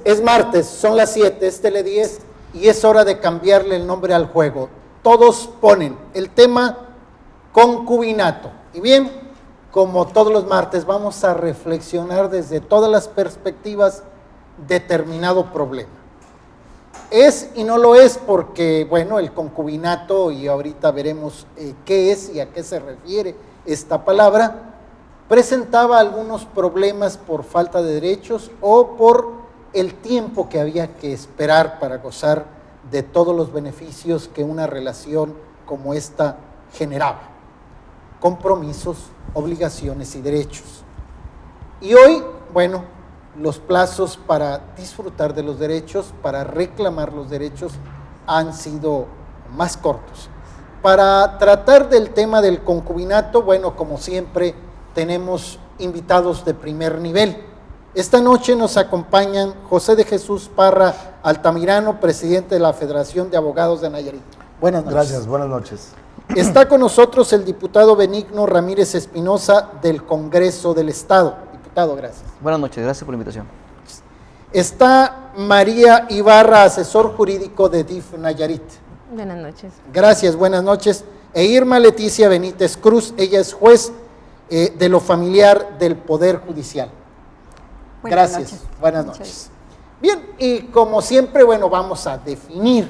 Es martes, son las 7, es Tele10 y es hora de cambiarle el nombre al juego. Todos ponen el tema concubinato. Y bien, como todos los martes, vamos a reflexionar desde todas las perspectivas determinado problema. Es y no lo es porque, bueno, el concubinato, y ahorita veremos qué es y a qué se refiere esta palabra, presentaba algunos problemas por falta de derechos o por el tiempo que había que esperar para gozar de todos los beneficios que una relación como esta generaba. Compromisos, obligaciones y derechos. Y hoy, bueno, los plazos para disfrutar de los derechos, para reclamar los derechos, han sido más cortos. Para tratar del tema del concubinato, bueno, como siempre, tenemos invitados de primer nivel. Esta noche nos acompañan José de Jesús Parra Altamirano, presidente de la Federación de Abogados de Nayarit. Buenas noches. Gracias, buenas noches. Está con nosotros el diputado Benigno Ramírez Espinosa del Congreso del Estado. Diputado, gracias. Buenas noches, gracias por la invitación. Está María Ibarra, asesor jurídico de DIF Nayarit. Buenas noches. Gracias, buenas noches. E Irma Leticia Benítez Cruz, ella es juez de lo familiar del Poder Judicial. Gracias, buenas noches. Bien, y como siempre, bueno, vamos a definir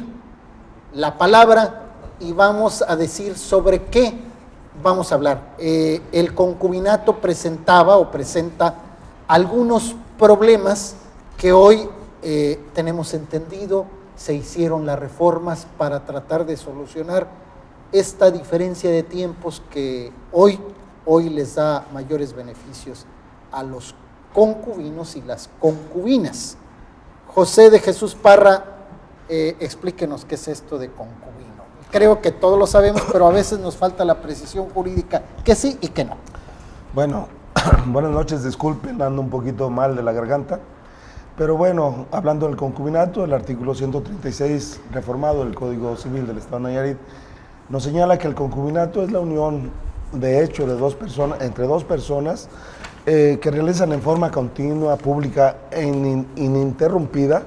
la palabra y vamos a decir sobre qué vamos a hablar. El concubinato presentaba o presenta algunos problemas que hoy tenemos entendido, se hicieron las reformas para tratar de solucionar esta diferencia de tiempos que hoy les da mayores beneficios a los concubinos y las concubinas. José de Jesús Parra, explíquenos qué es esto de concubino. Creo que todos lo sabemos, pero a veces nos falta la precisión jurídica, que sí y que no. Bueno, buenas noches, disculpen, ando un poquito mal de la garganta, pero bueno, hablando del concubinato, el artículo 136 reformado del Código Civil del Estado de Nayarit nos señala que el concubinato es la unión de hecho de dos personas, entre dos personas que realizan en forma continua, pública e ininterrumpida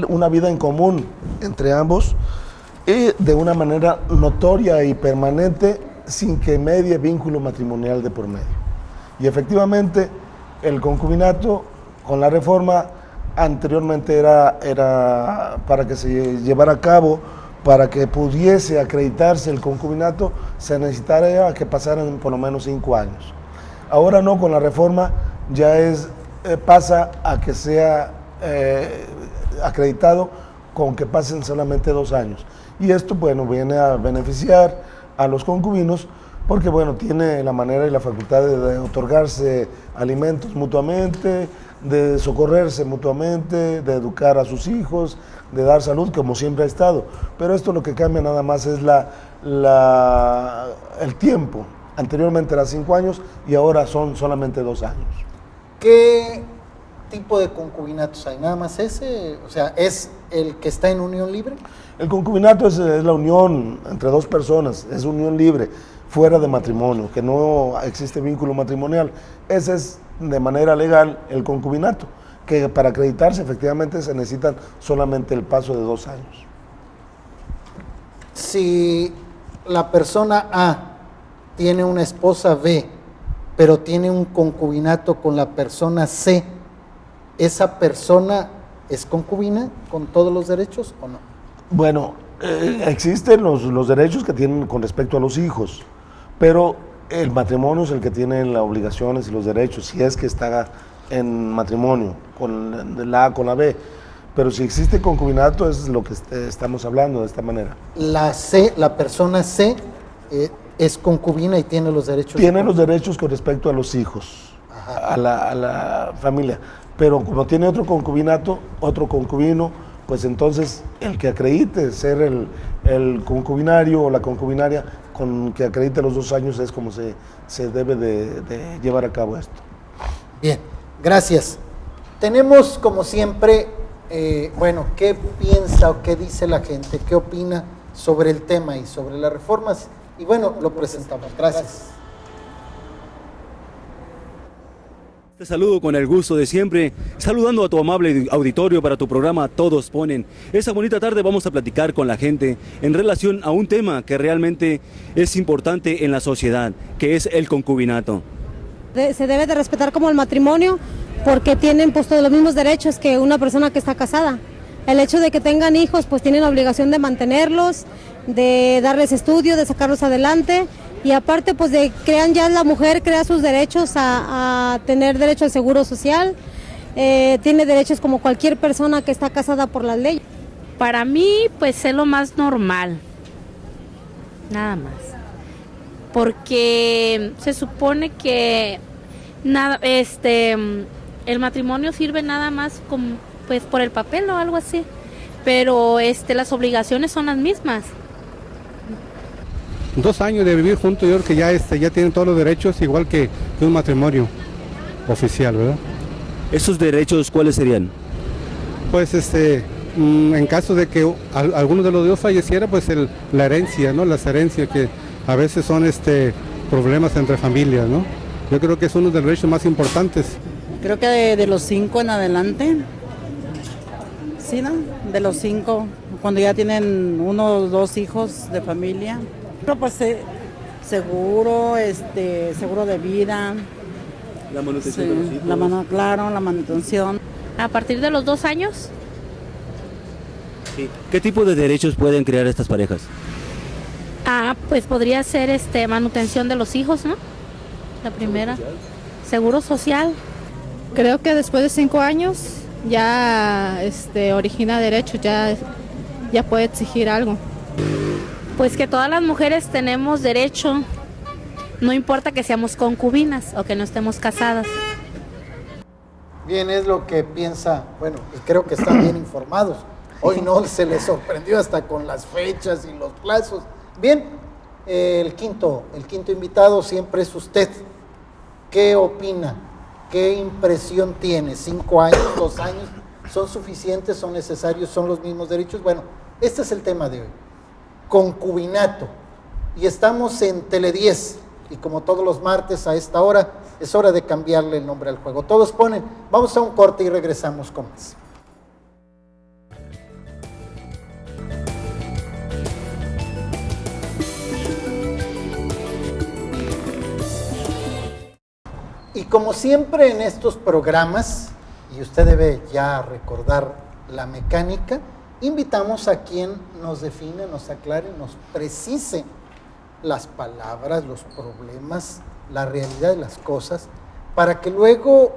una vida en común entre ambos y de una manera notoria y permanente sin que medie vínculo matrimonial de por medio. Y efectivamente el concubinato con la reforma anteriormente era para que se llevara a cabo, para que pudiese acreditarse el concubinato, se necesitaría que pasaran por lo menos 5 años. Ahora no, con la reforma ya pasa a que sea acreditado con que pasen solamente 2 años. Y esto, bueno, viene a beneficiar a los concubinos porque, bueno, tiene la manera y la facultad de otorgarse alimentos mutuamente, de socorrerse mutuamente, de educar a sus hijos, de dar salud, como siempre ha estado. Pero esto lo que cambia nada más es el tiempo. Anteriormente era 5 años y ahora son solamente 2 años. ¿Qué tipo de concubinatos hay? ¿Nada más ese? O sea, ¿es el que está en unión libre? El concubinato es la unión entre dos personas, es unión libre, fuera de matrimonio, que no existe vínculo matrimonial. Ese es de manera legal el concubinato, que para acreditarse efectivamente se necesitan solamente el paso de 2 años. Si la persona A tiene una esposa B, pero tiene un concubinato con la persona C, ¿esa persona es concubina con todos los derechos o no? Bueno, existen los derechos que tienen con respecto a los hijos, pero el matrimonio es el que tiene las obligaciones y los derechos, si es que está en matrimonio, con la A con la B. Pero si existe concubinato es lo que estamos hablando de esta manera. La persona C es concubina y tiene los derechos. Tiene los derechos con respecto a los hijos, a la familia. Pero como tiene otro concubinato, otro concubino, pues entonces el que acredite ser el concubinario o la concubinaria con que acredite los 2 años es como se debe de llevar a cabo esto. Bien, gracias. Tenemos como siempre, bueno, ¿qué piensa o qué dice la gente? ¿Qué opina sobre el tema y sobre las reformas? Y bueno, lo presentamos. Gracias. Te saludo con el gusto de siempre, saludando a tu amable auditorio para tu programa Todos Ponen. Esa bonita tarde vamos a platicar con la gente en relación a un tema que realmente es importante en la sociedad, que es el concubinato. Se debe de respetar como el matrimonio porque tienen pues todos los mismos derechos que una persona que está casada. El hecho de que tengan hijos pues tienen la obligación de mantenerlos, de darles estudio, de sacarlos adelante. Y aparte, pues la mujer crea sus derechos a tener derecho al seguro social, tiene derechos como cualquier persona que está casada por la ley. Para mí, pues es lo más normal, nada más, porque se supone que el matrimonio sirve nada más pues por el papel o algo así, pero las obligaciones son las mismas. 2 años de vivir juntos, yo creo que ya tienen todos los derechos, igual que un matrimonio oficial, ¿verdad? ¿Esos derechos cuáles serían? Pues en caso de que alguno de los dos falleciera, pues la herencia, ¿no? Las herencias que a veces son problemas entre familias, ¿no? Yo creo que es uno de los derechos más importantes. Creo que de los 5 en adelante, sí, ¿no? De los 5, cuando ya tienen 1 o 2 hijos de familia. Pero pues seguro, seguro de vida. La manutención Sí, de los hijos. claro, la manutención. A partir de los 2 años, Sí. ¿Qué tipo de derechos pueden crear estas parejas? pues podría ser manutención de los hijos, ¿no? La primera. Seguro social. Creo que después de 5 años ya origina derecho, ya puede exigir algo. Pues que todas las mujeres tenemos derecho, no importa que seamos concubinas o que no estemos casadas. Bien, es lo que piensa, bueno, y creo que están bien informados. Hoy no se les sorprendió hasta con las fechas y los plazos. Bien, el quinto invitado siempre es usted. ¿Qué opina? ¿Qué impresión tiene? 5 años, 2 años, ¿son suficientes, son necesarios, son los mismos derechos? Bueno, este es el tema de hoy. Concubinato. Y estamos en Tele 10. Y como todos los martes a esta hora, es hora de cambiarle el nombre al juego. Todos ponen, vamos a un corte y regresamos con más. Y como siempre en estos programas, y usted debe ya recordar la mecánica, invitamos a quien nos define, nos aclare, nos precise las palabras, los problemas, la realidad de las cosas, para que luego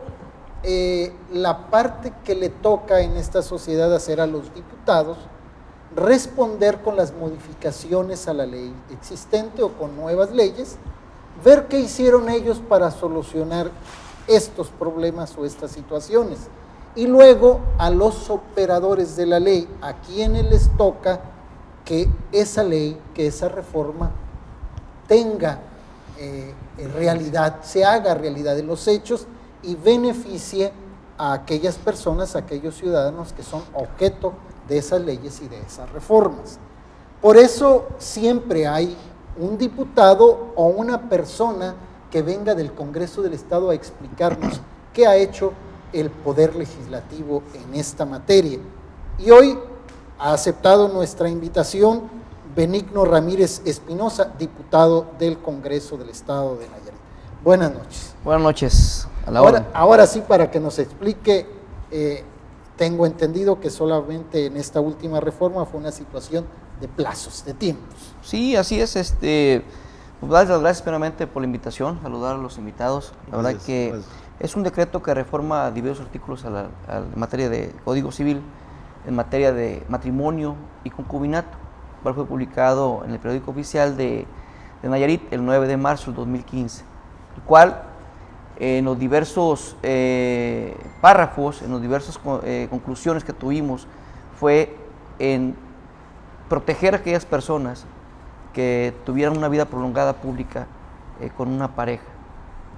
la parte que le toca en esta sociedad hacer a los diputados, responder con las modificaciones a la ley existente o con nuevas leyes, ver qué hicieron ellos para solucionar estos problemas o estas situaciones. Y luego a los operadores de la ley, a quienes les toca que esa ley, que esa reforma tenga realidad, se haga realidad en los hechos y beneficie a aquellas personas, a aquellos ciudadanos que son objeto de esas leyes y de esas reformas. Por eso siempre hay un diputado o una persona que venga del Congreso del Estado a explicarnos qué ha hecho el Poder Legislativo en esta materia. Y hoy ha aceptado nuestra invitación Benigno Ramírez Espinosa, diputado del Congreso del Estado de Nayarit. Buenas noches. Buenas noches, a la hora. Ahora sí, para que nos explique, tengo entendido que solamente en esta última reforma fue una situación de plazos, de tiempos. Sí, así es. Pues dar las gracias primeramente por la invitación, saludar a los invitados. La verdad que es un decreto que reforma diversos artículos en materia de Código Civil, en materia de matrimonio y concubinato, el cual fue publicado en el periódico oficial de Nayarit el 9 de marzo del 2015, el cual en los diversos párrafos, en las diversas conclusiones que tuvimos, fue en proteger a aquellas personas que tuvieran una vida prolongada pública con una pareja,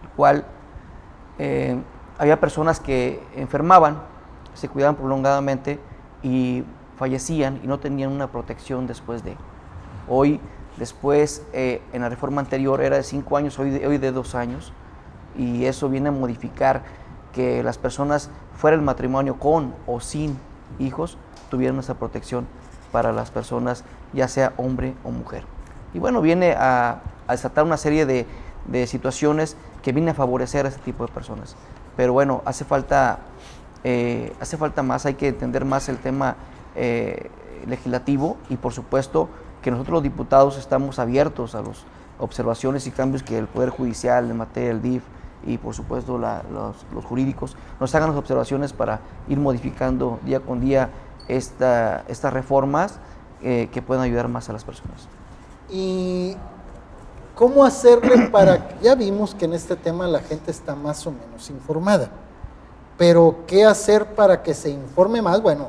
el cual había personas que enfermaban, se cuidaban prolongadamente y fallecían y no tenían una protección después de. Hoy, después, en la reforma anterior era de 5 años, hoy de 2 años, y eso viene a modificar que las personas fuera del matrimonio con o sin hijos tuvieran esa protección para las personas, ya sea hombre o mujer. Y bueno, viene a desatar una serie de situaciones que vienen a favorecer a ese tipo de personas. Pero bueno, hace falta más, hay que entender más el tema legislativo, y por supuesto que nosotros los diputados estamos abiertos a las observaciones y cambios que el Poder Judicial en materia del DIF y por supuesto los jurídicos nos hagan las observaciones para ir modificando día con día estas reformas que puedan ayudar más a las personas. ¿Y cómo hacerle para, ya vimos que en este tema la gente está más o menos informada, pero qué hacer para que se informe más? Bueno,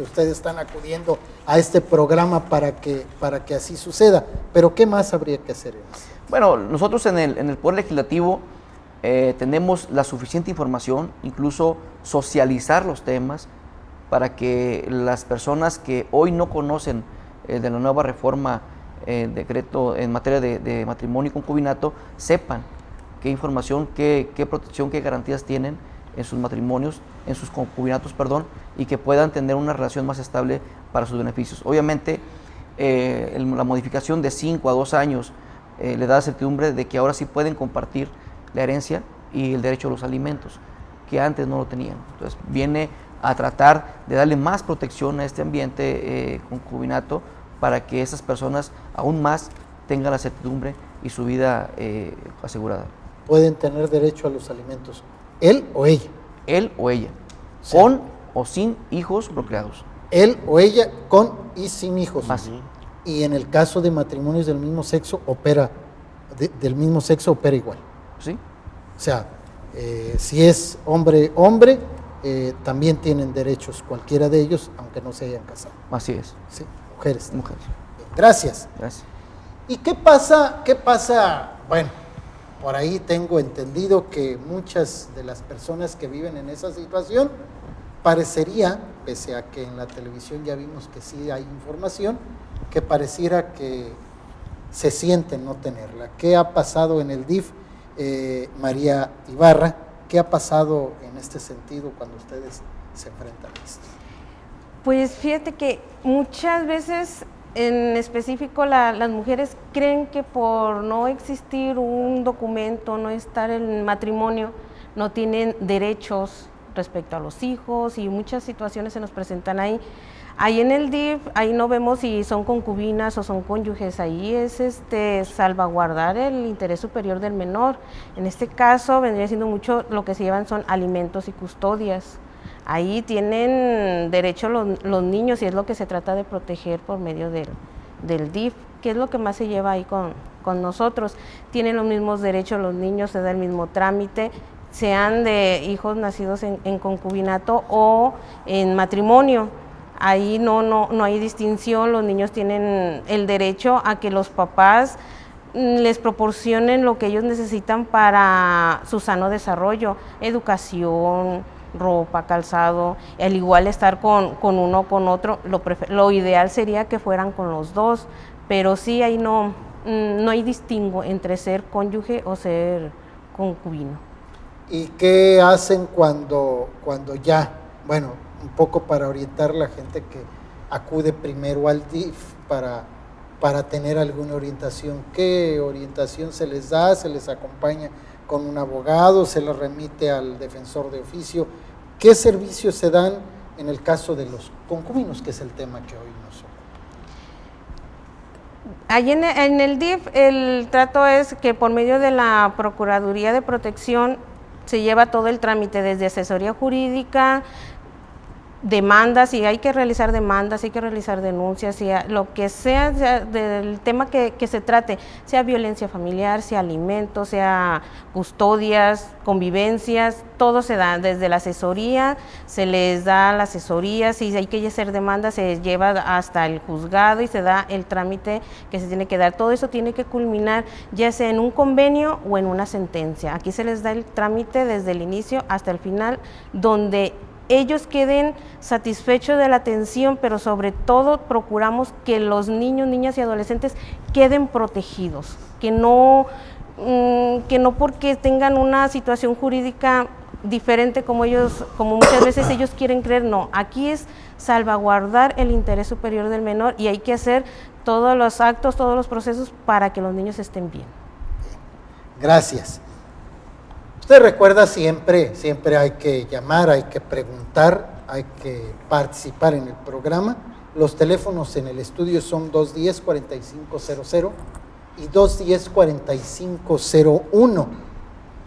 ustedes están acudiendo a este programa para que así suceda, pero ¿qué más habría que hacer en eso? Bueno, nosotros en el Poder Legislativo tenemos la suficiente información, incluso socializar los temas para que las personas que hoy no conocen de la nueva reforma, decreto en materia de matrimonio y concubinato, sepan qué información, qué protección, qué garantías tienen en sus matrimonios, en sus concubinatos, y que puedan tener una relación más estable para sus beneficios. Obviamente, la modificación de 5 a 2 años le da certidumbre de que ahora sí pueden compartir la herencia y el derecho a los alimentos, que antes no lo tenían. Entonces, viene a tratar de darle más protección a este ambiente concubinato para que esas personas aún más tengan la certidumbre y su vida asegurada. ¿Pueden tener derecho a los alimentos él o ella? Él o ella, Sí. con o sin hijos procreados. Él o ella con y sin hijos. Así. Y en el caso de matrimonios del mismo sexo del mismo sexo opera igual. ¿Sí? O sea, si es hombre, también tienen derechos cualquiera de ellos, aunque no se hayan casado. Así es. Sí, mujeres. Mujeres. Gracias. Gracias. ¿Y qué pasa? Bueno, por ahí tengo entendido que muchas de las personas que viven en esa situación parecería, pese a que en la televisión ya vimos que sí hay información, que pareciera que se sienten no tenerla. ¿Qué ha pasado en el DIF, María Ibarra? ¿Qué ha pasado en este sentido cuando ustedes se enfrentan a esto? Pues fíjate que muchas veces, en específico, las mujeres creen que por no existir un documento, no estar en matrimonio, no tienen derechos respecto a los hijos, y muchas situaciones se nos presentan ahí. Ahí en el DIF, ahí no vemos si son concubinas o son cónyuges, ahí es salvaguardar el interés superior del menor. En este caso vendría siendo mucho lo que se llevan son alimentos y custodias. Ahí tienen derecho los niños, y es lo que se trata de proteger por medio del DIF, que es lo que más se lleva ahí con nosotros. Tienen los mismos derechos los niños, se da el mismo trámite, sean de hijos nacidos en concubinato o en matrimonio. Ahí no hay distinción, los niños tienen el derecho a que los papás les proporcionen lo que ellos necesitan para su sano desarrollo, educación, ropa, calzado, al igual estar con uno o con otro. Lo ideal sería que fueran con los dos, pero sí ahí no hay distingo entre ser cónyuge o ser concubino. ¿Y qué hacen cuando ya, bueno, un poco para orientar a la gente que acude primero al DIF para tener alguna orientación? ¿Qué orientación se les da? ¿Se les acompaña con un abogado? ¿Se les remite al defensor de oficio? ¿Qué servicios se dan en el caso de los concubinos, que es el tema que hoy nos ocupa? Allí en el DIF el trato es que por medio de la Procuraduría de Protección se lleva todo el trámite, desde asesoría jurídica, demandas, si hay que realizar demandas, si hay que realizar denuncias, si lo que sea del tema que se trate, sea violencia familiar, sea alimentos, sea custodias, convivencias, todo se da. Desde la asesoría se les da la asesoría, si hay que hacer demandas se lleva hasta el juzgado y se da el trámite que se tiene que dar. Todo eso tiene que culminar ya sea en un convenio o en una sentencia. Aquí se les da el trámite desde el inicio hasta el final, donde ellos queden satisfechos de la atención, pero sobre todo procuramos que los niños, niñas y adolescentes queden protegidos, que no porque tengan una situación jurídica diferente como muchas veces ellos quieren creer. No, aquí es salvaguardar el interés superior del menor y hay que hacer todos los actos, todos los procesos para que los niños estén bien. Gracias. Usted recuerda siempre hay que llamar, hay que preguntar, hay que participar en el programa. Los teléfonos en el estudio son 210-4500 y 210-4501.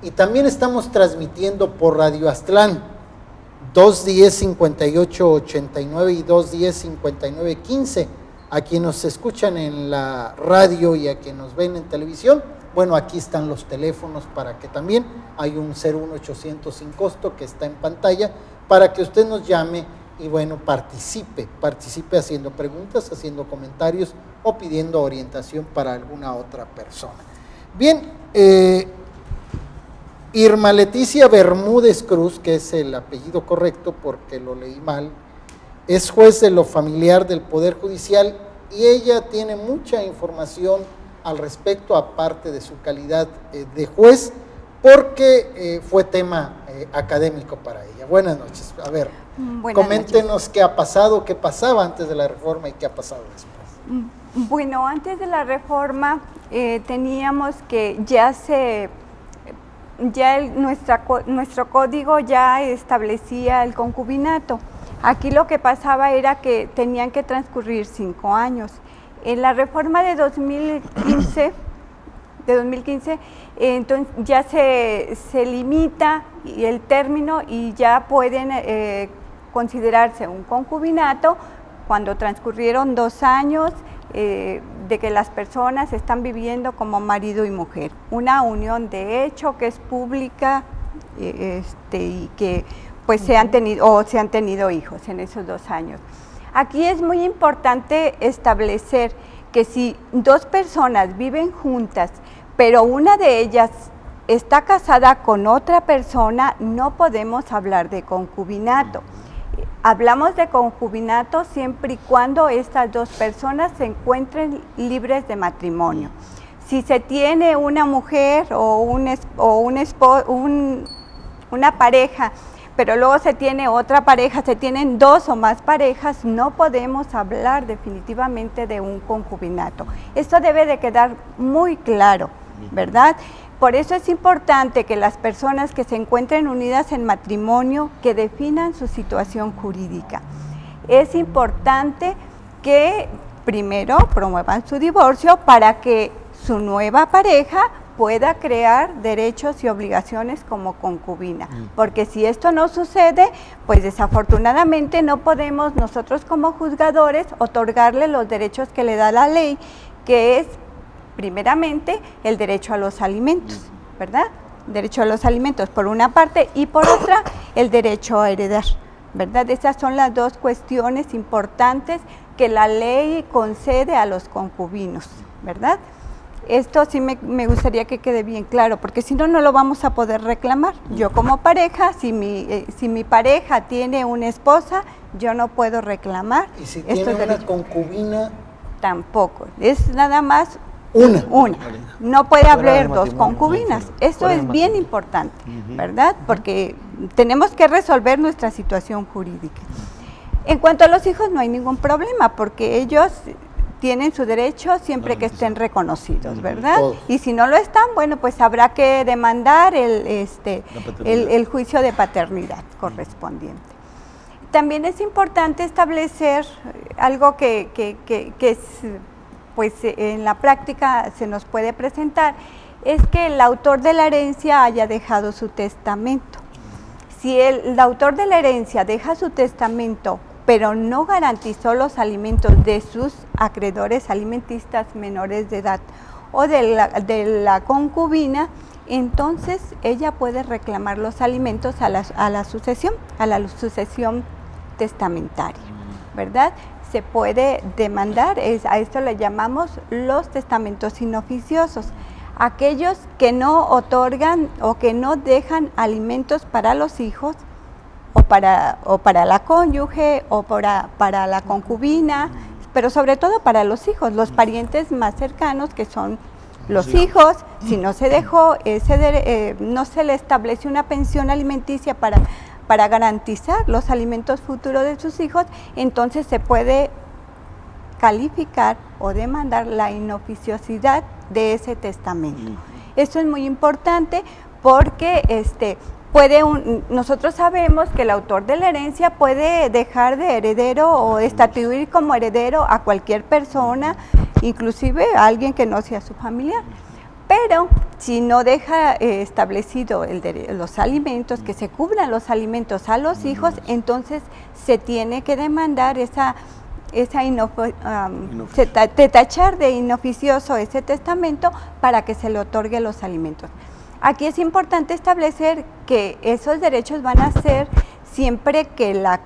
Y también estamos transmitiendo por Radio Aztlán, 210-5889 y 210-5915. A quienes nos escuchan en la radio y a quienes nos ven en televisión, bueno, aquí están los teléfonos para que también hay un 01800 sin costo que está en pantalla para que usted nos llame y bueno, participe haciendo preguntas, haciendo comentarios o pidiendo orientación para alguna otra persona. Bien, Irma Leticia Bermúdez Cruz, que es el apellido correcto porque lo leí mal, es juez de lo familiar del Poder Judicial y ella tiene mucha información al respecto, aparte de su calidad de juez, porque fue tema académico para ella. Buenas noches. A ver, coméntenos qué ha pasado, qué pasaba antes de la reforma y qué ha pasado después. Bueno, antes de la reforma teníamos que nuestro código ya establecía el concubinato. Aquí lo que pasaba era que tenían que transcurrir 5 años. En la reforma de 2015, entonces ya se limita el término y ya pueden considerarse un concubinato cuando transcurrieron 2 años de que las personas están viviendo como marido y mujer. Una unión de hecho que es pública y que pues se han tenido hijos en esos 2 años. Aquí es muy importante establecer que si 2 personas viven juntas, pero una de ellas está casada con otra persona, no podemos hablar de concubinato. Hablamos de concubinato siempre y cuando estas 2 personas se encuentren libres de matrimonio. Si se tiene una mujer o una pareja, pero luego se tiene otra pareja, se tienen 2 o más parejas, no podemos hablar definitivamente de un concubinato. Esto debe de quedar muy claro, ¿verdad? Por eso es importante que las personas que se encuentren unidas en matrimonio, que definan su situación jurídica. Es importante que primero promuevan su divorcio para que su nueva pareja pueda crear derechos y obligaciones como concubina, porque si esto no sucede, pues desafortunadamente no podemos nosotros como juzgadores otorgarle los derechos que le da la ley, que es primeramente el derecho a los alimentos, ¿verdad? Derecho a los alimentos por una parte y por otra el derecho a heredar, ¿verdad? Esas son las 2 cuestiones importantes que la ley concede a los concubinos, ¿verdad? Esto sí me gustaría que quede bien claro, porque si no, no lo vamos a poder reclamar. Yo como pareja, si mi pareja tiene una esposa, yo no puedo reclamar. ¿Y si tiene una concubina? Tampoco, es nada más una. No puede haber 2 concubinas. Esto es bien importante, ¿verdad? Porque tenemos que resolver nuestra situación jurídica. En cuanto a los hijos, no hay ningún problema, porque ellos tienen su derecho siempre que estén reconocidos, ¿verdad? Y si no lo están, bueno, pues habrá que demandar el juicio de paternidad correspondiente. También es importante establecer algo que es, pues en la práctica se nos puede presentar, es que el autor de la herencia haya dejado su testamento. Si el autor de la herencia deja su testamento, pero no garantizó los alimentos de sus acreedores alimentistas menores de edad o de la concubina, entonces ella puede reclamar los alimentos a la sucesión testamentaria, ¿verdad? Se puede demandar, a esto le llamamos los testamentos inoficiosos, aquellos que no otorgan o que no dejan alimentos para los hijos o para la cónyuge o para la concubina, pero sobre todo para los hijos, los parientes más cercanos que son los hijos, si no se dejó, no se le establece una pensión alimenticia para garantizar los alimentos futuros de sus hijos, entonces se puede calificar o demandar la inoficiosidad de ese testamento. Esto es muy importante porque nosotros sabemos que el autor de la herencia puede dejar de heredero o estatuir como heredero a cualquier persona, inclusive a alguien que no sea su familiar. Pero si no deja establecido los alimentos, que se cubran los alimentos a los hijos, entonces se tiene que demandar tachar de inoficioso ese testamento para que se le otorgue los alimentos. Aquí es importante establecer que esos derechos van a ser siempre que la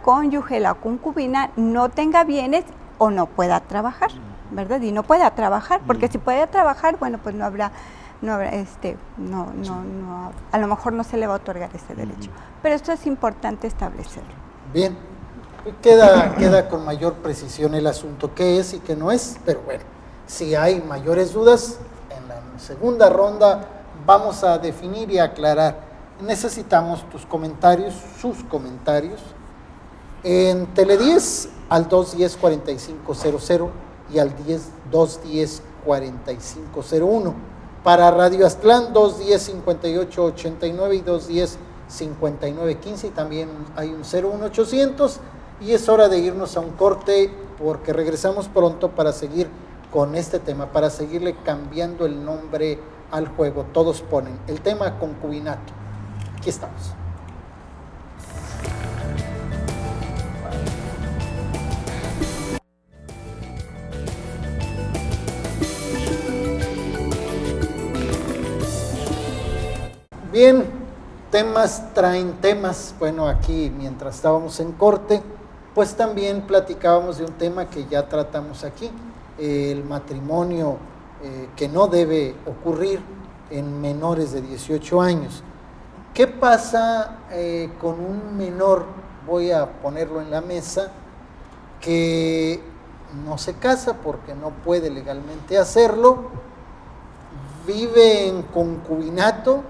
cónyuge, la concubina, no tenga bienes o no pueda trabajar, ¿verdad? Y no pueda trabajar, porque si puede trabajar, bueno, pues a lo mejor no se le va a otorgar ese derecho. Pero esto es importante establecerlo. Bien, queda con mayor precisión el asunto, qué es y qué no es, pero bueno, si hay mayores dudas, en la segunda ronda vamos a definir y aclarar. Necesitamos tus comentarios, sus comentarios, en Tele10 al 210-4500 y al 210-4501. Para Radio Aztlán, 210-5889 y 210-5915, y también hay un 01800, y es hora de irnos a un corte porque regresamos pronto para seguir con este tema, para seguirle cambiando el nombre al juego. Todos ponen el tema concubinato. Aquí estamos. Bien, temas traen temas. Bueno, aquí mientras estábamos en corte, pues también platicábamos de un tema que ya tratamos aquí, el matrimonio que no debe ocurrir en menores de 18 años. ¿Qué pasa con un menor? Voy a ponerlo en la mesa, que no se casa porque no puede legalmente hacerlo, vive en concubinato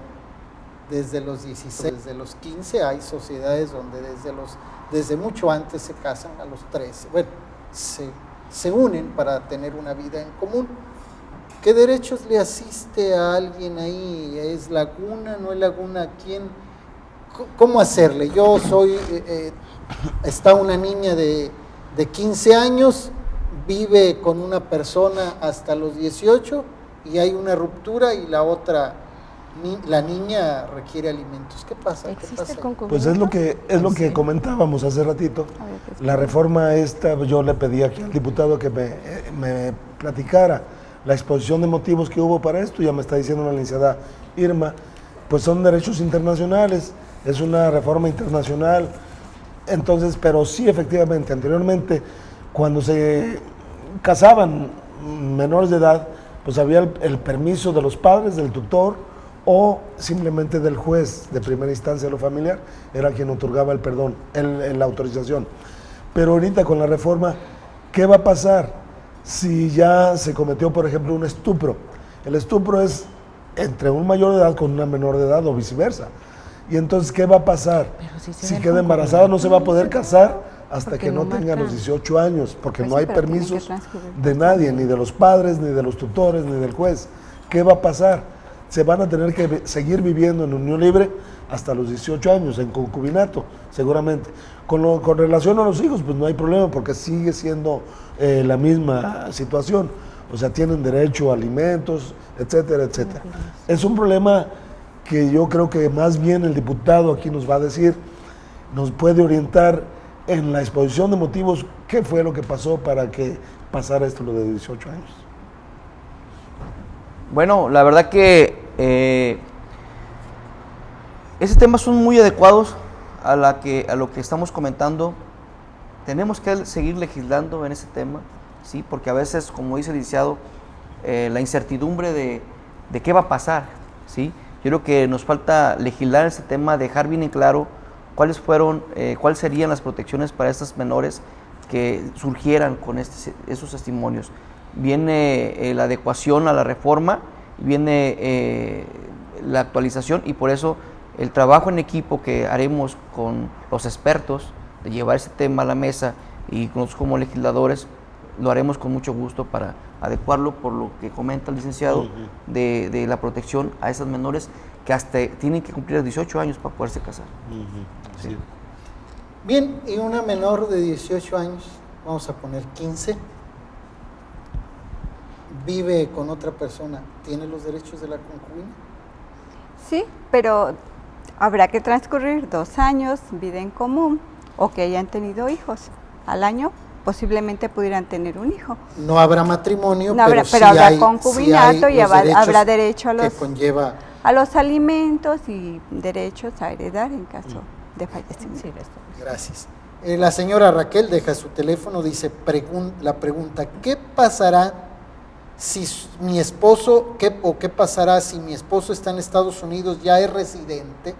desde los 16, desde los 15, hay sociedades donde desde mucho antes se casan, a los 13, bueno, se unen para tener una vida en común. ¿Qué derechos le asiste a alguien ahí? ¿Es laguna, no es laguna? ¿Quién? ¿Cómo hacerle? Yo soy, está una niña de 15 años, vive con una persona hasta los 18 y hay una ruptura y la niña requiere alimentos. ¿Qué pasa? Pues es lo que comentábamos hace ratito. La reforma esta, yo le pedí aquí al diputado que me platicara la exposición de motivos que hubo para esto. Ya me está diciendo la licenciada Irma, pues son derechos internacionales, es una reforma internacional. Entonces, pero sí, efectivamente, anteriormente, cuando se casaban menores de edad, pues había el permiso de los padres, del tutor, o simplemente del juez de primera instancia de lo familiar, era quien otorgaba el perdón, la autorización. Pero ahorita con la reforma, ¿qué va a pasar si ya se cometió, por ejemplo, un estupro? El estupro es entre un mayor de edad con una menor de edad o viceversa. Y entonces, ¿qué va a pasar? Si queda embarazada, no se va a poder casar hasta que no tenga los 18 años, porque no hay permisos de nadie, ni de los padres, ni de los tutores, ni del juez. ¿Qué va a pasar? Se van a tener que seguir viviendo en unión libre hasta los 18 años, en concubinato, seguramente. Con relación a los hijos, pues no hay problema, porque sigue siendo la misma situación. O sea, tienen derecho a alimentos, etcétera, etcétera. Es un problema que yo creo que más bien el diputado aquí nos va a decir, nos puede orientar en la exposición de motivos, qué fue lo que pasó para que pasara esto lo de 18 años. Bueno, la verdad que esos temas son muy adecuados a lo que estamos comentando. Tenemos que seguir legislando en ese tema, ¿sí? Porque a veces, como dice el licenciado, la incertidumbre de qué va a pasar, ¿sí? Yo creo que nos falta legislar ese tema, dejar bien en claro cuáles serían las protecciones para estas menores que surgieran con esos testimonios. viene la adecuación a la reforma, viene la actualización, y por eso el trabajo en equipo que haremos con los expertos de llevar ese tema a la mesa y nosotros como legisladores lo haremos con mucho gusto para adecuarlo por lo que comenta el licenciado de la protección a esas menores que hasta tienen que cumplir los 18 años para poderse casar. Sí. Bien, y una menor de 18 años, vamos a poner 15, vive con otra persona, ¿tiene los derechos de la concubina? Sí, pero habrá que transcurrir 2 años, vida en común, o que hayan tenido hijos. Al año posiblemente pudieran tener un hijo. No habrá matrimonio, no pero habrá sí concubinato, hay y habrá derecho a a los alimentos y derechos a heredar en caso de fallecimiento. Gracias. La señora Raquel deja su teléfono, dice la pregunta, ¿qué pasará si mi esposo, qué pasará si mi esposo está en Estados Unidos, ya es residente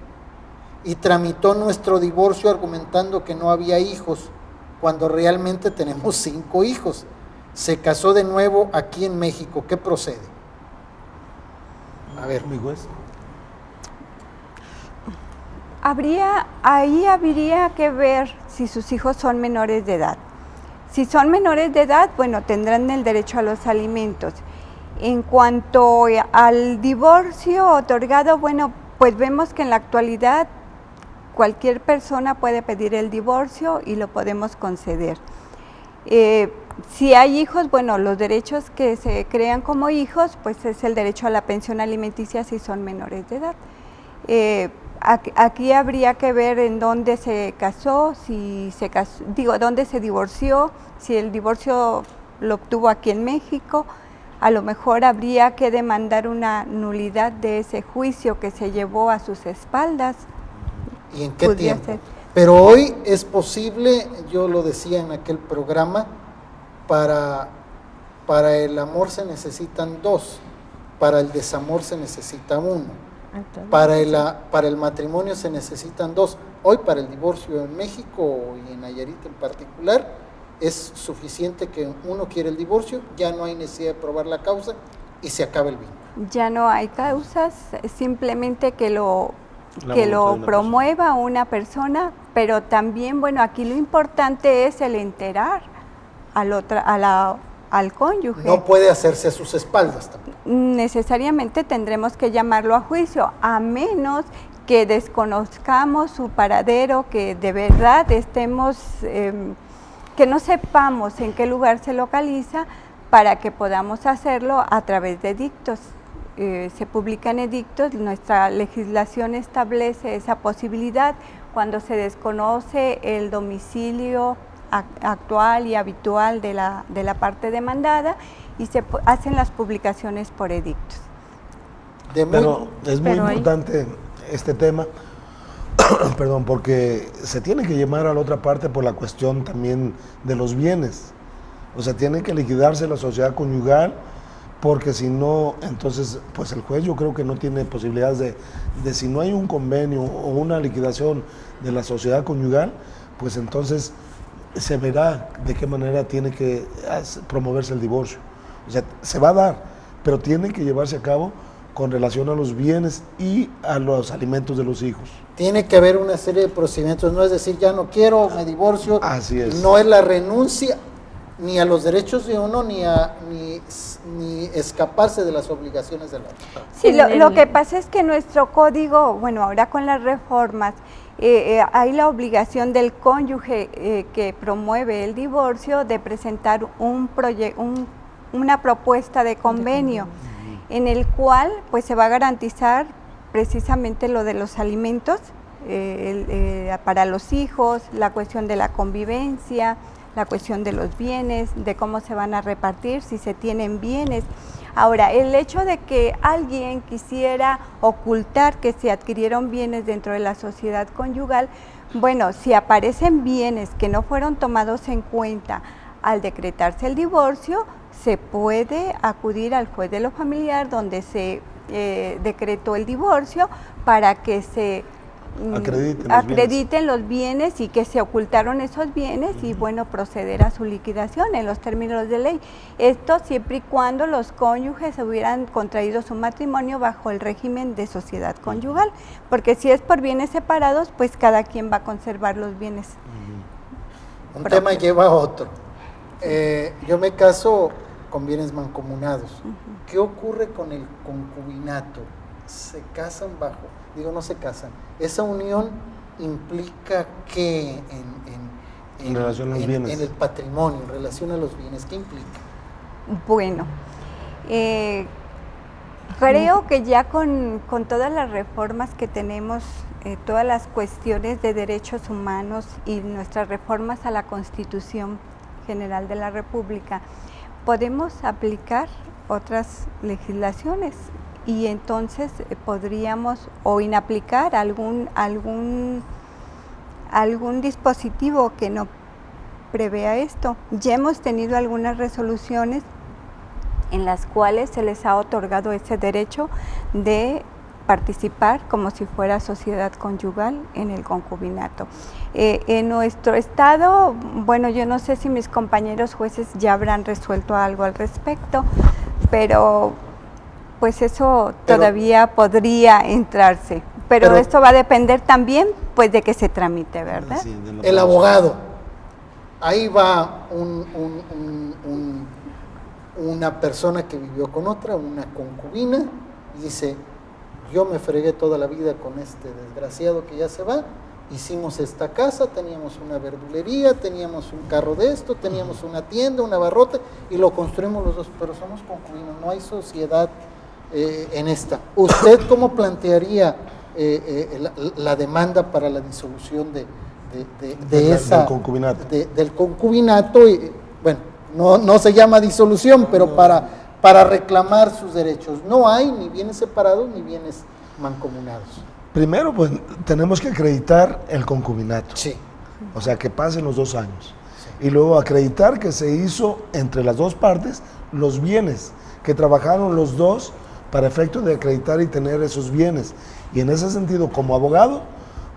y tramitó nuestro divorcio argumentando que no había hijos, cuando realmente tenemos 5 hijos? Se casó de nuevo aquí en México, ¿qué procede? A ver, mi juez. Ahí habría que ver si sus hijos son menores de edad. Si son menores de edad, bueno, tendrán el derecho a los alimentos. En cuanto al divorcio otorgado, bueno, pues vemos que en la actualidad cualquier persona puede pedir el divorcio y lo podemos conceder. Si hay hijos, bueno, los derechos que se crean como hijos, pues es el derecho a la pensión alimenticia si son menores de edad. Aquí habría que ver en dónde se casó, dónde se divorció, si el divorcio lo obtuvo aquí en México. A lo mejor habría que demandar una nulidad de ese juicio que se llevó a sus espaldas. ¿Y en qué tiempo? Pero hoy es posible, yo lo decía en aquel programa, para el amor se necesitan 2, para el desamor se necesita 1, para el matrimonio se necesitan 2. Hoy para el divorcio en México y en Nayarit en particular es suficiente que uno quiere el divorcio, ya no hay necesidad de probar la causa y se acaba el vínculo. Ya no hay causas, simplemente que lo promueva una persona, pero también, bueno, aquí lo importante es el enterar al cónyuge. No puede hacerse a sus espaldas tampoco. Necesariamente tendremos que llamarlo a juicio, a menos que desconozcamos su paradero, que de verdad estemos, que no sepamos en qué lugar se localiza, para que podamos hacerlo a través de edictos. Se publican edictos, nuestra legislación establece esa posibilidad cuando se desconoce el domicilio actual y habitual de la parte demandada, y se hacen las publicaciones por edictos. Pero es muy importante este tema, perdón, porque se tiene que llamar a la otra parte por la cuestión también de los bienes. O sea, tiene que liquidarse la sociedad conyugal, porque si no, entonces, pues el juez yo creo que no tiene posibilidades de si no hay un convenio o una liquidación de la sociedad conyugal, pues entonces se verá de qué manera tiene que promoverse el divorcio. O sea, se va a dar, pero tiene que llevarse a cabo con relación a los bienes y a los alimentos de los hijos. Tiene que haber una serie de procedimientos, no es decir, ya no quiero, me divorcio. Así es. No es la renuncia ni a los derechos de uno, ni escaparse de las obligaciones del otro. Sí, lo que pasa es que nuestro código, bueno, ahora con las reformas, hay la obligación del cónyuge que promueve el divorcio de presentar una propuesta de convenio, en el cual pues se va a garantizar precisamente lo de los alimentos para los hijos, la cuestión de la convivencia, la cuestión de los bienes, de cómo se van a repartir, si se tienen bienes. Ahora, el hecho de que alguien quisiera ocultar que se adquirieron bienes dentro de la sociedad conyugal, bueno, si aparecen bienes que no fueron tomados en cuenta al decretarse el divorcio, se puede acudir al juez de lo familiar donde se decretó el divorcio para que se acrediten los bienes y que se ocultaron esos bienes y bueno, proceder a su liquidación en los términos de ley. Esto siempre y cuando los cónyuges hubieran contraído su matrimonio bajo el régimen de sociedad conyugal, porque si es por bienes separados, pues cada quien va a conservar los bienes. Un tema lleva a otro. Yo me caso con bienes mancomunados. ¿Qué ocurre con el concubinato? ¿Se casan bajo? Digo, no se casan. ¿Esa unión implica qué en relación a los bienes? En el patrimonio, en relación a los bienes, ¿qué implica? Bueno, creo que ya con todas las reformas que tenemos, todas las cuestiones de derechos humanos y nuestras reformas a la Constitución General de la República, podemos aplicar otras legislaciones y entonces podríamos o inaplicar algún dispositivo que no prevea esto. Ya hemos tenido algunas resoluciones en las cuales se les ha otorgado ese derecho de participar como si fuera sociedad conyugal en el concubinato. En nuestro estado, bueno, yo no sé si mis compañeros jueces ya habrán resuelto algo al respecto, pero pues eso todavía podría entrarse. Pero esto va a depender también pues de que se tramite, ¿verdad? Sí, el abogado, ahí va una persona que vivió con otra, una concubina, y dice: yo me fregué toda la vida con este desgraciado que ya se va, hicimos esta casa, teníamos una verdulería, teníamos un carro de esto, teníamos una tienda, un abarrote, y lo construimos los dos, pero somos concubinos, no hay sociedad en esta. ¿Usted cómo plantearía la demanda para la disolución del concubinato? Y, bueno, no se llama disolución, pero para reclamar sus derechos. No hay ni bienes separados ni bienes mancomunados. Primero, pues tenemos que acreditar el concubinato. Sí. O sea, que pasen los 2 años. Sí. Y luego acreditar que se hizo entre las dos partes los bienes, que trabajaron los dos para efecto de acreditar y tener esos bienes. Y en ese sentido, como abogado,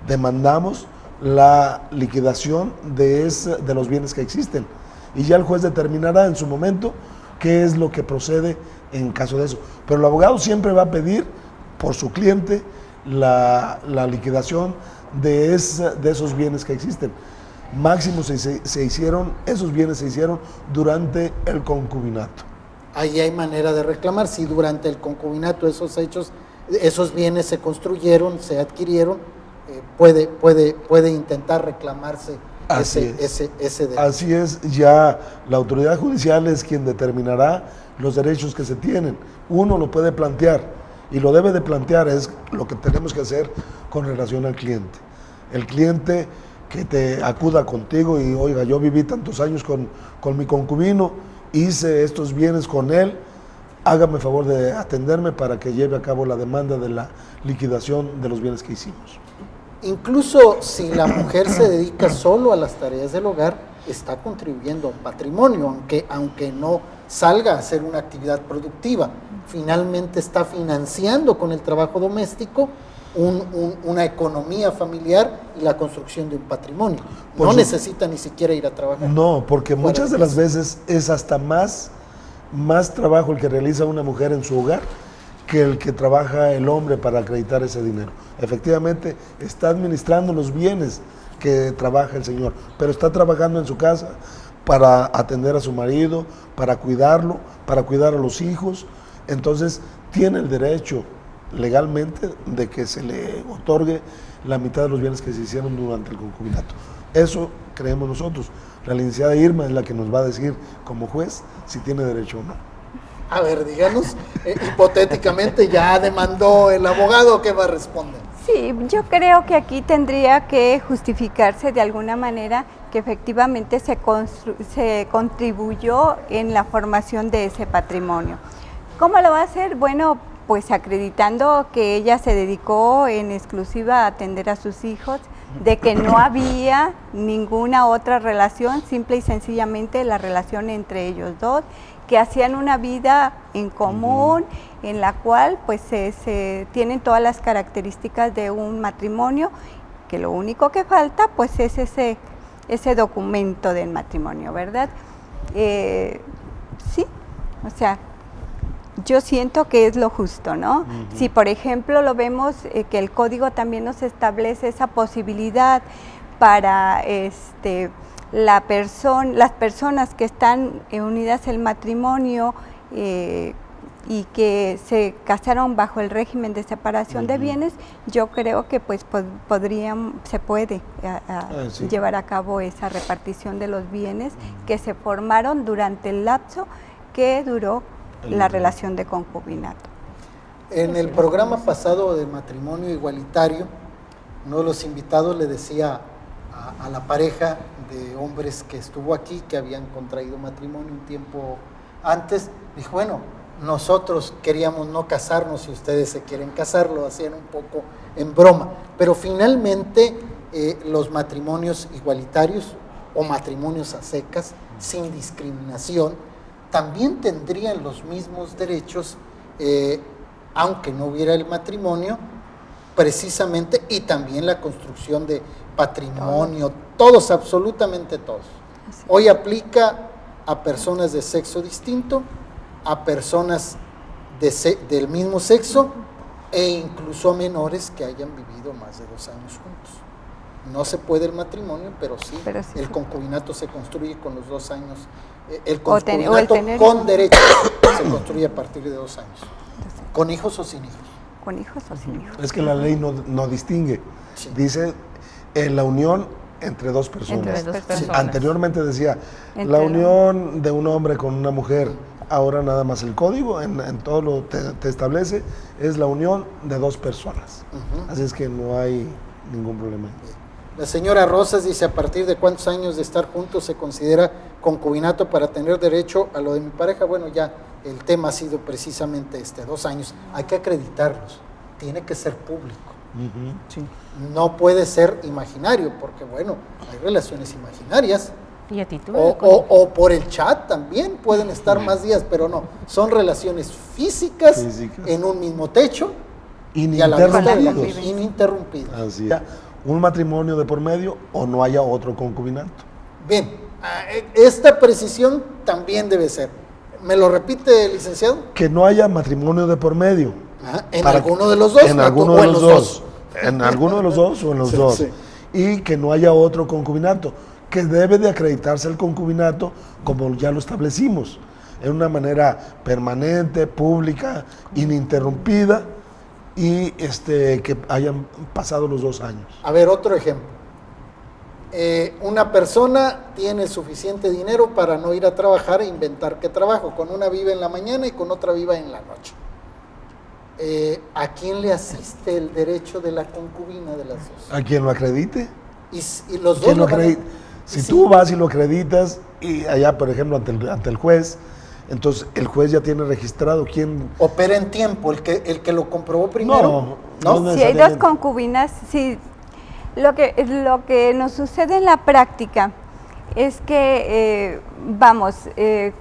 demandamos la liquidación de los bienes que existen. Y ya el juez determinará en su momento qué es lo que procede en caso de eso. Pero el abogado siempre va a pedir por su cliente la liquidación de esos bienes que existen. Máximo esos bienes se hicieron durante el concubinato. Ahí hay manera de reclamar. Si durante el concubinato esos bienes se construyeron, se adquirieron, puede intentar reclamarse ese derecho. Así es, ya la autoridad judicial es quien determinará los derechos que se tienen. Uno lo puede plantear y lo debe de plantear, es lo que tenemos que hacer con relación al cliente. El cliente que te acuda contigo y, oiga, yo viví tantos años con mi concubino, hice estos bienes con él, hágame favor de atenderme para que lleve a cabo la demanda de la liquidación de los bienes que hicimos. Incluso si la mujer se dedica solo a las tareas del hogar, está contribuyendo al patrimonio, aunque no salga a hacer una actividad productiva. Finalmente está financiando con el trabajo doméstico una economía familiar y la construcción de un patrimonio. No necesita ni siquiera ir a trabajar. No, porque muchas de las veces es hasta más trabajo el que realiza una mujer en su hogar que el que trabaja el hombre para acreditar ese dinero. Efectivamente, está administrando los bienes que trabaja el señor, pero está trabajando en su casa para atender a su marido, para cuidarlo, para cuidar a los hijos. Entonces, tiene el derecho legalmente de que se le otorgue la mitad de los bienes que se hicieron durante el concubinato. Eso creemos nosotros. La licenciada Irma es la que nos va a decir como juez si tiene derecho o no. A ver, díganos, hipotéticamente ya demandó el abogado, ¿qué va a responder? Sí, yo creo que aquí tendría que justificarse de alguna manera que efectivamente se contribuyó en la formación de ese patrimonio. ¿Cómo lo va a hacer? Bueno, pues acreditando que ella se dedicó en exclusiva a atender a sus hijos, de que no había ninguna otra relación, simple y sencillamente la relación entre ellos dos, que hacían una vida en común, en la cual pues se tienen todas las características de un matrimonio, que lo único que falta pues es ese documento del matrimonio, ¿verdad? Sí, o sea, yo siento que es lo justo, ¿no? Si por ejemplo lo vemos que el código también nos establece esa posibilidad para las personas que están unidas al matrimonio y que se casaron bajo el régimen de separación de bienes, yo creo que pues se puede llevar a cabo esa repartición de los bienes que se formaron durante el lapso que duró la relación de concubinato. En el programa pasado de matrimonio igualitario, uno de los invitados le decía a la pareja de hombres que estuvo aquí, que habían contraído matrimonio un tiempo antes, dijo, bueno, nosotros queríamos no casarnos si ustedes se quieren casar, lo hacían un poco en broma, pero finalmente los matrimonios igualitarios o matrimonios a secas, sin discriminación, también tendrían los mismos derechos, aunque no hubiera el matrimonio, precisamente, y también la construcción de patrimonio, todos, absolutamente todos. Hoy aplica a personas de sexo distinto, a personas del mismo sexo e incluso a menores que hayan vivido más de 2 años juntos. No se puede el matrimonio, pero sí el concubinato se construye con los 2 años. El concubinato con derechos se construye a partir de 2 años. ¿Con hijos o sin hijos? Con hijos o sin hijos. Es que la ley no distingue. Sí. Dice la unión entre 2 personas. Sí. Anteriormente decía la unión de un hombre con una mujer. Ahora nada más el código, en todo lo te establece, es la unión de 2 personas. Así es que no hay ningún problema. La señora Rosas dice, ¿a partir de cuántos años de estar juntos se considera concubinato para tener derecho a lo de mi pareja? Bueno, ya el tema ha sido precisamente 2 años. Hay que acreditarlos, tiene que ser público. Sí. No puede ser imaginario, porque bueno, hay relaciones imaginarias. Y a título o por el chat también pueden estar más días, pero no, son relaciones físicas. En un mismo techo ininterrumpidos. Así es. Un matrimonio de por medio o no haya otro concubinato. Bien, esta precisión también debe ser. ¿Me lo repite, licenciado? Que no haya matrimonio de por medio. En alguno de los dos. En alguno de los dos. En alguno de los dos o en los dos. Sí. Y que no haya otro concubinato, que debe de acreditarse el concubinato como ya lo establecimos, en una manera permanente, pública, ininterrumpida, y que hayan pasado los 2 años. A ver, otro ejemplo. Una persona tiene suficiente dinero para no ir a trabajar e inventar que trabajo. Con una vive en la mañana y con otra vive en la noche. ¿A quién le asiste el derecho de la concubina de las dos? ¿A quien lo acredite? Y los dos lo acreditan. Si tú vas y lo acreditas, y allá, por ejemplo, ante el juez, entonces el juez ya tiene registrado quién... Opera en tiempo, el que lo comprobó primero. No si hay 2 concubinas, sí, lo que nos sucede en la práctica es que,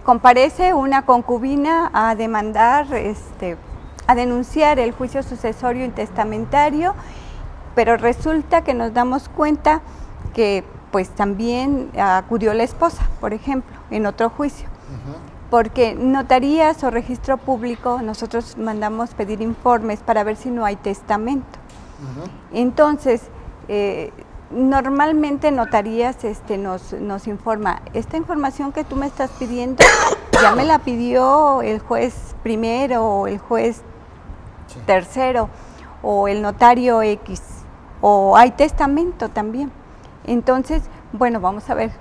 comparece una concubina a demandar, a denunciar el juicio sucesorio intestamentario, pero resulta que nos damos cuenta que pues también acudió la esposa, por ejemplo, en otro juicio. Porque notarías o registro público, nosotros mandamos pedir informes para ver si no hay testamento. Entonces, normalmente notarías nos informa, esta información que tú me estás pidiendo, ya me la pidió el juez primero o el juez tercero o el notario X, o hay testamento también. Entonces, bueno, vamos a ver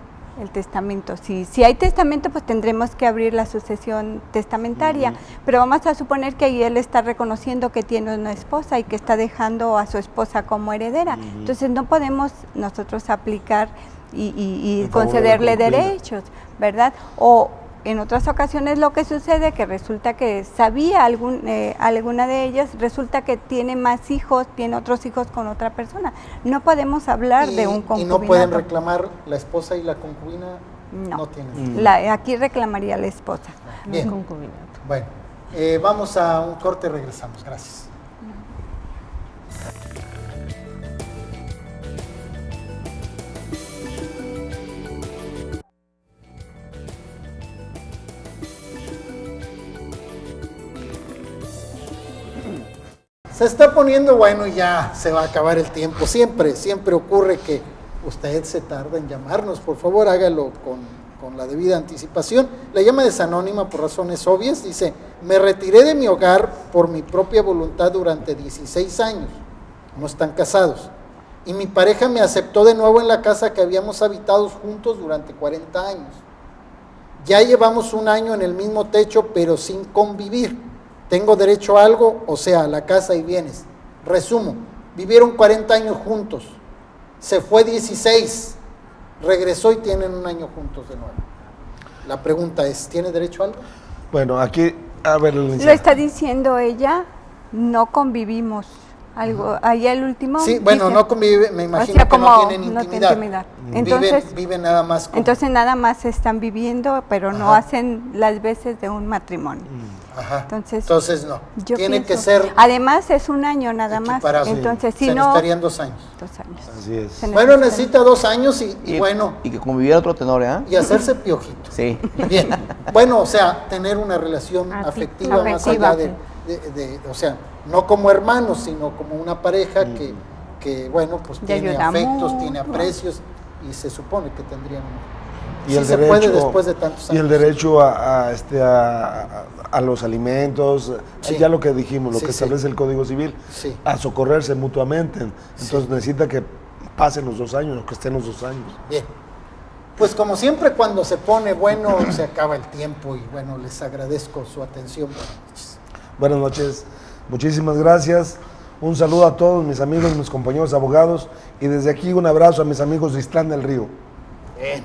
el testamento. Si hay testamento, pues tendremos que abrir la sucesión testamentaria, pero vamos a suponer que ahí él está reconociendo que tiene una esposa y que está dejando a su esposa como heredera. Entonces no podemos nosotros aplicar y concederle derechos, ¿verdad? O en otras ocasiones lo que sucede que resulta que sabía alguna de ellas, resulta que tiene más hijos, tiene otros hijos con otra persona. No podemos hablar de un concubinato. ¿Y no pueden reclamar la esposa y la concubina? No tienen. Aquí reclamaría la esposa. Bien. concubinato. Bueno, vamos a un corte y regresamos. Gracias. Se está poniendo bueno y ya se va a acabar el tiempo. Siempre ocurre que usted se tarda en llamarnos. Por favor, hágalo con la debida anticipación. La llamada es anónima por razones obvias. Dice, me retiré de mi hogar por mi propia voluntad durante 16 años. No están casados. Y mi pareja me aceptó de nuevo en la casa que habíamos habitado juntos durante 40 años. Ya llevamos un año en el mismo techo, pero sin convivir. Tengo derecho a algo, o sea, a la casa y bienes. Resumo, vivieron 40 años juntos, se fue 16, regresó y tienen un año juntos de nuevo. La pregunta es, ¿tiene derecho a algo? Bueno, aquí, a ver, lo está diciendo ella, no convivimos. Algo, ahí el último. Sí, bueno, dice, no convive, me imagino o sea, que no tienen intimidad. Entonces, viven nada más como... Entonces nada más están viviendo, pero no hacen las veces de un matrimonio. Ajá. Entonces no. Yo Tiene pienso, que ser... Además es un año nada más. Entonces, si se no... necesitarían 2 años. 2 años. Así es. Bueno, necesita 2 años y bueno... Y que conviviera otro tenor, ¿eh? Y hacerse piojito. Sí. Bien. Bueno, o sea, tener una relación afectiva más allá de, o sea, no como hermanos, sino como una pareja que bueno, pues tiene afectos, tiene aprecios y se supone que tendrían... Y sí el se derecho, puede después de tantos años. Y el derecho a los alimentos, ya lo que dijimos, lo que establece el Código Civil, a socorrerse mutuamente. Entonces necesita que pasen los 2 años, o que estén los 2 años. Bien. Pues como siempre cuando se pone bueno se acaba el tiempo y bueno, les agradezco su atención. Buenas noches. Buenas noches, muchísimas gracias. Un saludo a todos mis amigos, mis compañeros abogados y desde aquí un abrazo a mis amigos de Ixtlán del Río. Bien.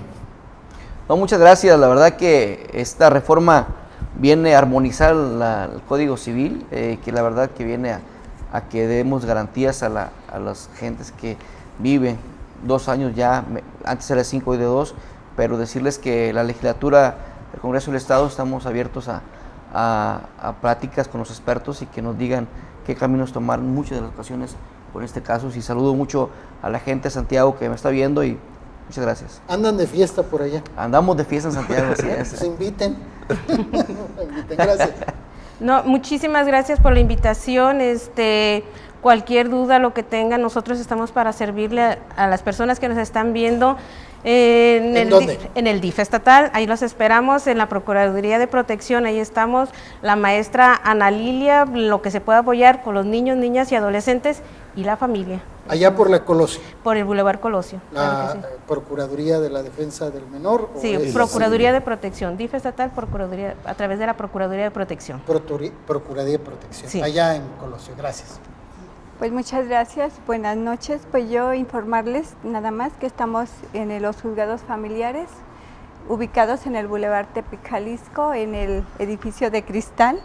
No, muchas gracias. La verdad que esta reforma viene a armonizar el Código Civil, que la verdad que viene a que demos garantías a las gentes que viven 2 años ya, antes era 5 y de 2, pero decirles que la legislatura, el Congreso del Estado, estamos abiertos a pláticas con los expertos y que nos digan qué caminos tomar en muchas de las ocasiones con este caso. Y saludo mucho a la gente de Santiago que me está viendo y muchas gracias. ¿Andan de fiesta por allá? Andamos de fiesta en Santiago, así es. Se inviten. Gracias. No, muchísimas gracias por la invitación. Cualquier duda, lo que tengan, nosotros estamos para servirle a las personas que nos están viendo. ¿En el DIF estatal, ahí los esperamos, en la Procuraduría de Protección, ahí estamos, la maestra Ana Lilia, lo que se pueda apoyar con los niños, niñas y adolescentes y la familia. Allá por la Colosio. Por el Boulevard Colosio. La Procuraduría de la Defensa del Menor. Sí, Procuraduría de Protección, DIF estatal, Procuraduría, a través de la Procuraduría de Protección. Procuraduría de Protección, sí. Allá en Colosio, gracias. Pues muchas gracias, buenas noches. Pues yo informarles nada más que estamos en los juzgados familiares, ubicados en el Boulevard Tepic, Jalisco, en el edificio de cristal.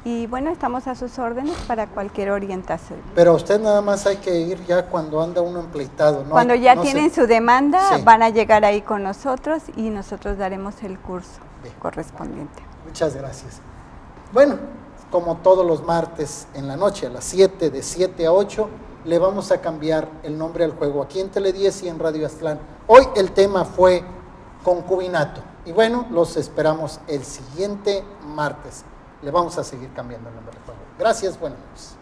Y bueno, estamos a sus órdenes para cualquier orientación. Pero a usted nada más hay que ir ya cuando anda uno empleitado, ¿no? Cuando ya tienen su demanda, van a llegar ahí con nosotros y nosotros daremos el curso correspondiente. Muchas gracias. Bueno, como todos los martes en la noche, a las 7, de 7 a 8, le vamos a cambiar el nombre al juego aquí en Tele 10 y en Radio Aztlán. Hoy el tema fue concubinato. Y bueno, los esperamos el siguiente martes. Le vamos a seguir cambiando el nombre al juego. Gracias, buenas noches.